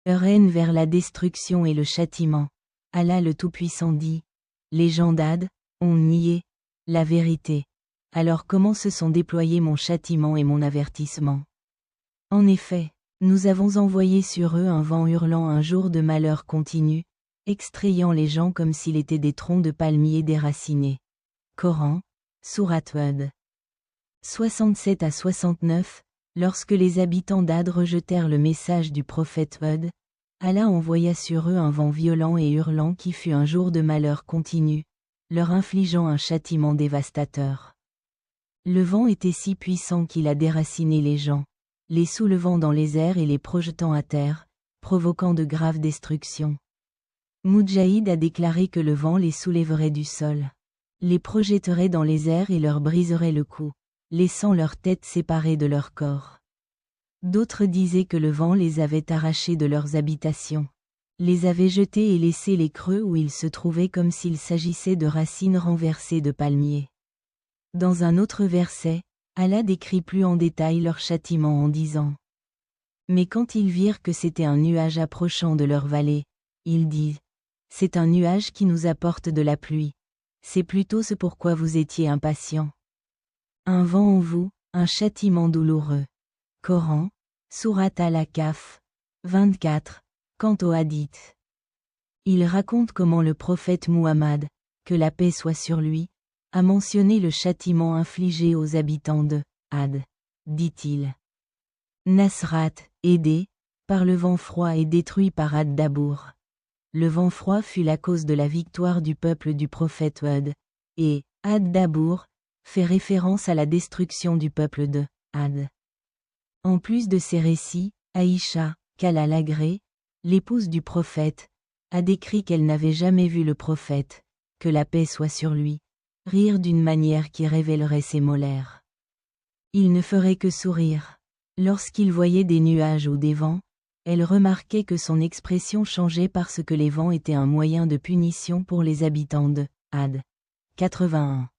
Leur haine vers la destruction et le châtiment. Allah le Tout-Puissant dit. Les gens d'Ad ont nié la vérité. Alors comment se sont déployés mon châtiment et mon avertissement? En effet, nous avons envoyé sur eux un vent hurlant un jour de malheur continu, extrayant les gens comme s'il étaient des troncs de palmiers déracinés. Coran, Sourate Hud. 67 à 69, lorsque les habitants d'Ad rejetèrent le message du prophète Hud, Allah envoya sur eux un vent violent et hurlant qui fut un jour de malheur continu, leur infligeant un châtiment dévastateur. Le vent était si puissant qu'il a déraciné les gens, les soulevant dans les airs et les projetant à terre, provoquant de graves destructions. Moudjahid a déclaré que le vent les soulèverait du sol, les projetterait dans les airs et leur briserait le cou, laissant leur tête séparée de leur corps. D'autres disaient que le vent les avait arrachés de leurs habitations, les avait jetés et laissé les creux où ils se trouvaient comme s'il s'agissait de racines renversées de palmiers. Dans un autre verset, Allah décrit plus en détail leur châtiment en disant: Mais quand ils virent que c'était un nuage approchant de leur vallée, ils disent: C'est un nuage qui nous apporte de la pluie. C'est plutôt ce pourquoi vous étiez impatients. Un vent en vous, un châtiment douloureux. Coran, Sourate Al-Kahf, 24, quant au hadith. Il raconte comment le prophète Muhammad, que la paix soit sur lui, a mentionné le châtiment infligé aux habitants de Had, dit-il. Nasrat, aidé par le vent froid et détruit par Ad-Dabour. Le vent froid fut la cause de la victoire du peuple du prophète Hud, et Ad-Dabour fait référence à la destruction du peuple de Had. En plus de ces récits, Aïcha, qu'Allah l'agrée, l'épouse du prophète, a décrit qu'elle n'avait jamais vu le prophète, que la paix soit sur lui, rire d'une manière qui révélerait ses molaires. Il ne ferait que sourire. Lorsqu'il voyait des nuages ou des vents, elle remarquait que son expression changeait parce que les vents étaient un moyen de punition pour les habitants de Had. 81.